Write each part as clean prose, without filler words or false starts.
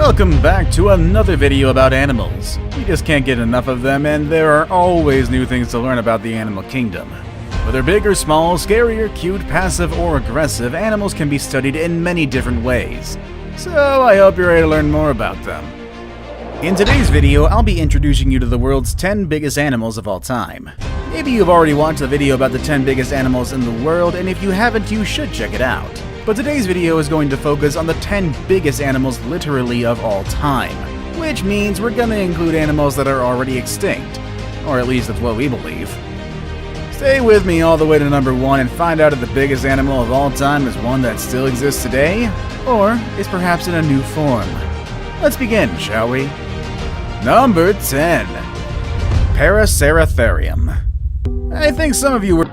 Welcome back to another video about animals. We just can't get enough of them, and there are always new things to learn about the animal kingdom. Whether big or small, scary or cute, passive or aggressive, animals can be studied in many different ways. So I hope you're ready to learn more about them. In today's video, I'll be introducing you to the world's 10 biggest animals of all time. Maybe you've already watched the video about the 10 biggest animals in the world, and if you haven't, you should check it out. But today's video is going to focus on the 10 biggest animals literally of all time, which means we're gonna include animals that are already extinct, or at least that's what we believe. Stay with me all the way to number 1 and find out if the biggest animal of all time is one that still exists today, or is perhaps in a new form. Let's begin, shall we? Number 10. Paraceratherium. I think some of you were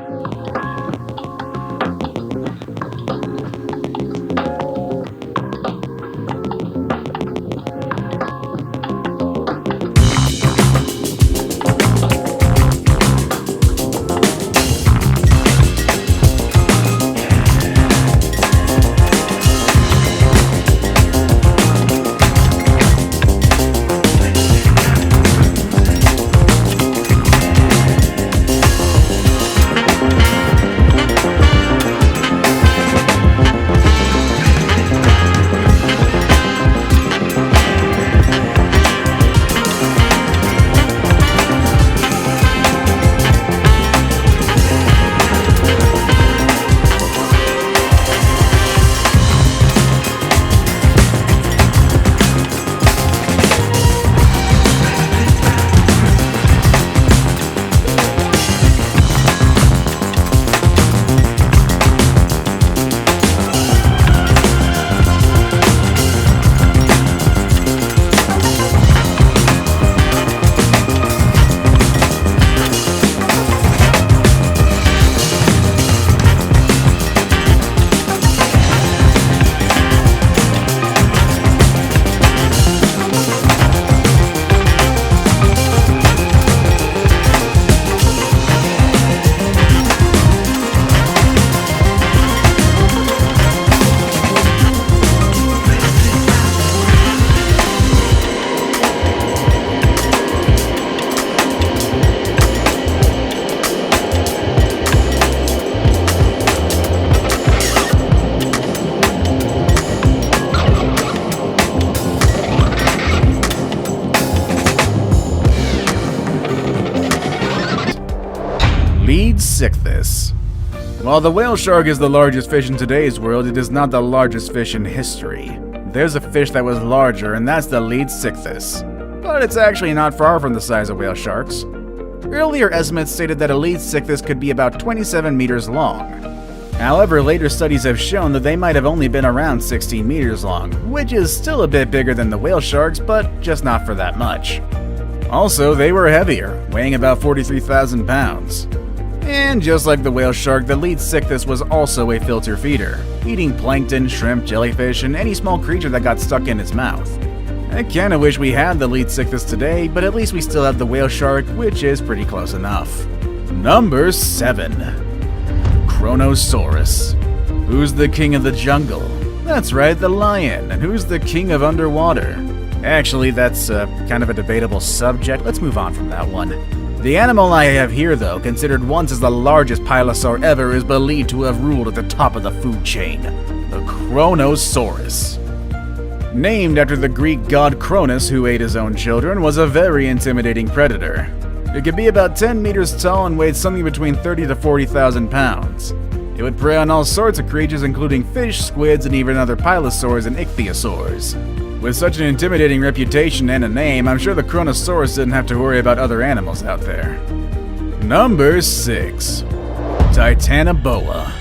Leadsichthys. While the whale shark is the largest fish in today's world, it is not the largest fish in history. There's a fish that was larger, and that's the Leadsichthys. But it's actually not far from the size of whale sharks. Earlier estimates stated that a Leadsichthys could be about 27 meters long. However, later studies have shown that they might have only been around 16 meters long, which is still a bit bigger than the whale sharks, but just not for that much. Also, they were heavier, weighing about 43,000 pounds. And just like the whale shark, the Leadsichthys was also a filter feeder, eating plankton, shrimp, jellyfish, and any small creature that got stuck in its mouth. I kinda wish we had the Leadsichthys today, but at least we still have the whale shark, which is pretty close enough. Number 7. Kronosaurus. Who's the king of the jungle? That's right, the lion. And who's the king of underwater? Actually, that's kind of a debatable subject. Let's move on from that one. The animal I have here, though, considered once as the largest pilosaur ever, is believed to have ruled at the top of the food chain, the Kronosaurus. Named after the Greek god Cronus, who ate his own children, was a very intimidating predator. It could be about 10 meters tall and weighed something between 30 to 40,000 pounds. It would prey on all sorts of creatures, including fish, squids, and even other pilosaurs and ichthyosaurs. With such an intimidating reputation and a name, I'm sure the Kronosaurus didn't have to worry about other animals out there. Number 6. Titanoboa.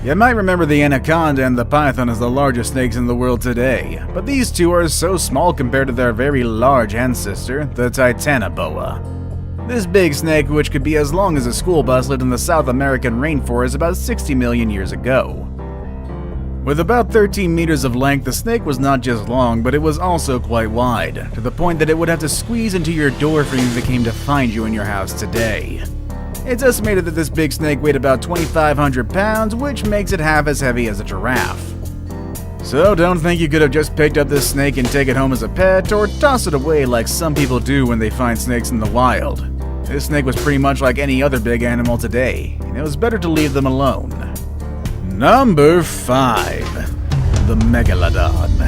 You might remember the anaconda and the python as the largest snakes in the world today, but these two are so small compared to their very large ancestor, the Titanoboa. This big snake, which could be as long as a school bus, lived in the South American rainforest about 60 million years ago. With about 13 meters of length, the snake was not just long, but it was also quite wide, to the point that it would have to squeeze into your door for you if it came to find you in your house today. It's estimated that this big snake weighed about 2,500 pounds, which makes it half as heavy as a giraffe. So don't think you could have just picked up this snake and take it home as a pet, or toss it away like some people do when they find snakes in the wild. This snake was pretty much like any other big animal today, and it was better to leave them alone. Number 5. The Megalodon.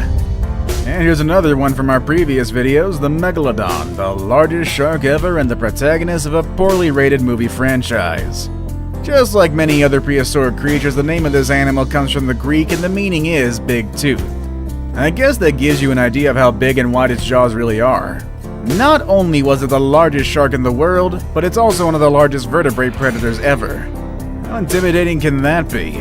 And here's another one from our previous videos, the Megalodon, the largest shark ever and the protagonist of a poorly rated movie franchise. Just like many other prehistoric creatures, the name of this animal comes from the Greek and the meaning is big tooth. I guess that gives you an idea of how big and wide its jaws really are. Not only was it the largest shark in the world, but it's also one of the largest vertebrate predators ever. How intimidating can that be?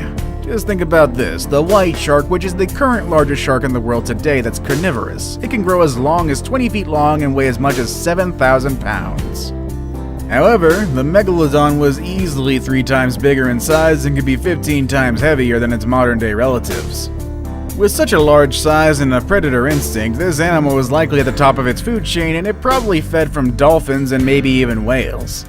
Just think about this, the white shark, which is the current largest shark in the world today that's carnivorous. It can grow as long as 20 feet long and weigh as much as 7,000 pounds. However, the Megalodon was easily 3 times bigger in size and could be 15 times heavier than its modern-day relatives. With such a large size and a predator instinct, this animal was likely at the top of its food chain and it probably fed from dolphins and maybe even whales.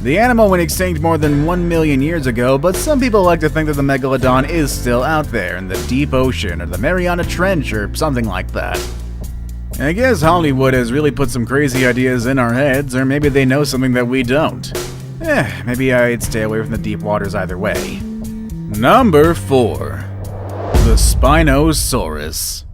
The animal went extinct more than 1 million years ago, but some people like to think that the Megalodon is still out there in the deep ocean or the Mariana Trench or something like that. I guess Hollywood has really put some crazy ideas in our heads, or maybe they know something that we don't. Maybe I'd stay away from the deep waters either way. Number 4. The Spinosaurus.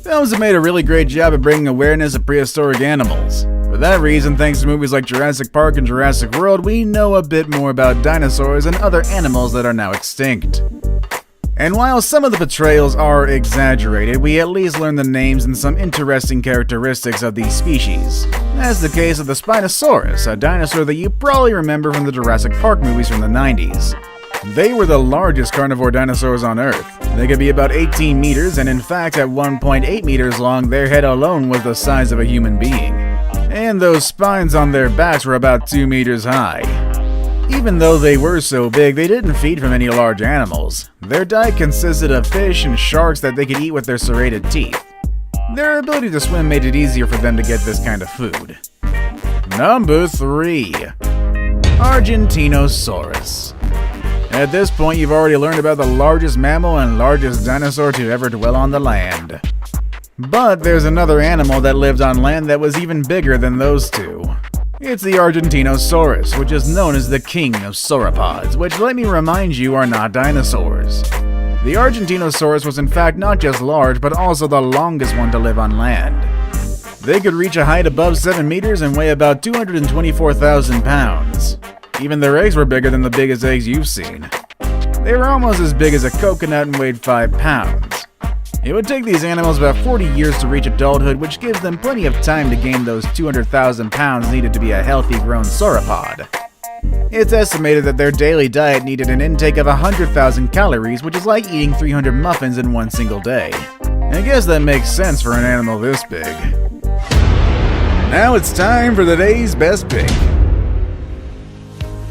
Films have made a really great job of bringing awareness of prehistoric animals. For that reason, thanks to movies like Jurassic Park and Jurassic World, we know a bit more about dinosaurs and other animals that are now extinct. And while some of the portrayals are exaggerated, we at least learn the names and some interesting characteristics of these species. That's the case of the Spinosaurus, a dinosaur that you probably remember from the Jurassic Park movies from the 90s. They were the largest carnivore dinosaurs on Earth. They could be about 18 meters, and in fact at 1.8 meters long, their head alone was the size of a human being. And those spines on their backs were about 2 meters high. Even though they were so big, they didn't feed from any large animals. Their diet consisted of fish and sharks that they could eat with their serrated teeth. Their ability to swim made it easier for them to get this kind of food. Number 3. Argentinosaurus. At this point, you've already learned about the largest mammal and largest dinosaur to ever dwell on the land. But there's another animal that lived on land that was even bigger than those two. It's the Argentinosaurus, which is known as the king of sauropods, which, let me remind you, are not dinosaurs. The Argentinosaurus was in fact not just large, but also the longest one to live on land. They could reach a height above 7 meters and weigh about 224,000 pounds. Even their eggs were bigger than the biggest eggs you've seen. They were almost as big as a coconut and weighed 5 pounds. It would take these animals about 40 years to reach adulthood, which gives them plenty of time to gain those 200,000 pounds needed to be a healthy grown sauropod. It's estimated that their daily diet needed an intake of 100,000 calories, which is like eating 300 muffins in one single day. I guess that makes sense for an animal this big. Now it's time for the day's best pick.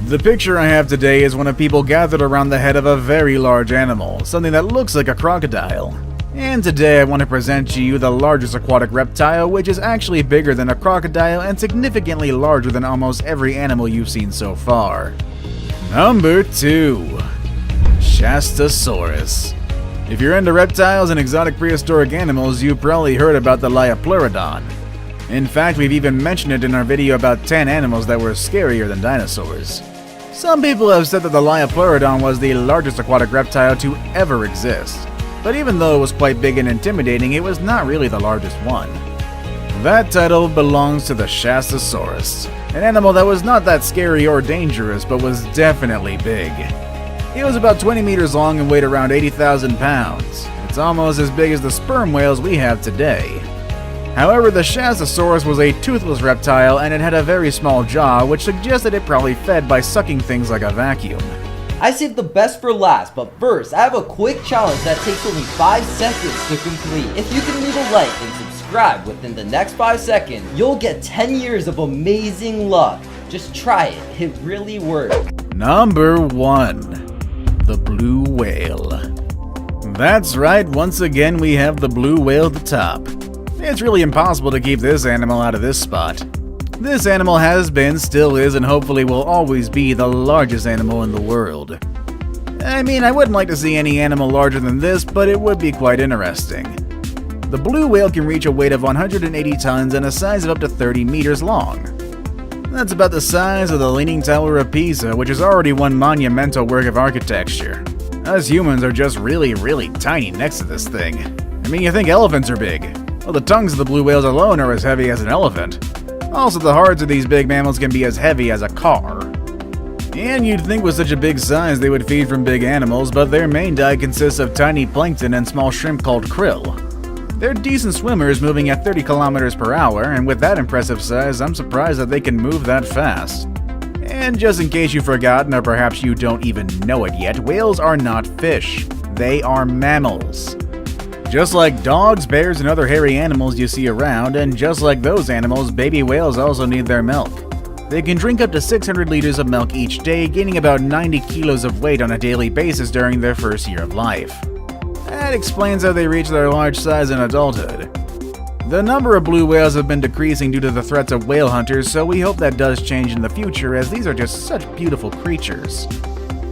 The picture I have today is one of people gathered around the head of a very large animal, something that looks like a crocodile. And today I want to present to you the largest aquatic reptile, which is actually bigger than a crocodile and significantly larger than almost every animal you've seen so far. Number 2. Shastasaurus. If you're into reptiles and exotic prehistoric animals, you've probably heard about the Liopleurodon. In fact, we've even mentioned it in our video about 10 animals that were scarier than dinosaurs. Some people have said that the Liopleurodon was the largest aquatic reptile to ever exist. But even though it was quite big and intimidating, it was not really the largest one. That title belongs to the Shastasaurus, an animal that was not that scary or dangerous, but was definitely big. It was about 20 meters long and weighed around 80,000 pounds. It's almost as big as the sperm whales we have today. However, the Shastasaurus was a toothless reptile and it had a very small jaw, which suggested it probably fed by sucking things like a vacuum. I saved the best for last, but first, I have a quick challenge that takes only 5 seconds to complete. If you can leave a like and subscribe within the next 5 seconds, you'll get 10 years of amazing luck. Just try it, it really works. Number 1. The blue whale. That's right, once again we have the blue whale at the top. It's really impossible to keep this animal out of this spot. This animal has been, still is, and hopefully will always be the largest animal in the world. I mean, I wouldn't like to see any animal larger than this, but it would be quite interesting. The blue whale can reach a weight of 180 tons and a size of up to 30 meters long. That's about the size of the Leaning Tower of Pisa, which is already one monumental work of architecture. Us humans are just really, really tiny next to this thing. I mean, you think elephants are big. Well, the tongues of the blue whales alone are as heavy as an elephant. Also, the hearts of these big mammals can be as heavy as a car. And you'd think with such a big size they would feed from big animals, but their main diet consists of tiny plankton and small shrimp called krill. They're decent swimmers, moving at 30 kilometers per hour, and with that impressive size, I'm surprised that they can move that fast. And just in case you've forgotten, or perhaps you don't even know it yet, whales are not fish. They are mammals. Just like dogs, bears, and other hairy animals you see around, and just like those animals, baby whales also need their milk. They can drink up to 600 liters of milk each day, gaining about 90 kilos of weight on a daily basis during their first year of life. That explains how they reach their large size in adulthood. The number of blue whales have been decreasing due to the threats of whale hunters, so we hope that does change in the future, as these are just such beautiful creatures.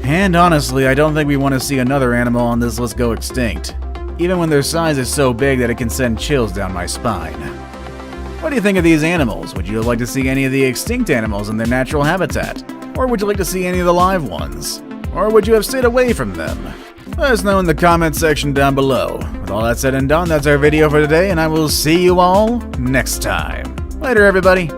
And honestly, I don't think we want to see another animal on this list go extinct, even when their size is so big that it can send chills down my spine. What do you think of these animals? Would you like to see any of the extinct animals in their natural habitat? Or would you like to see any of the live ones? Or would you have stayed away from them? Let us know in the comments section down below. With all that said and done, that's our video for today, and I will see you all next time. Later, everybody.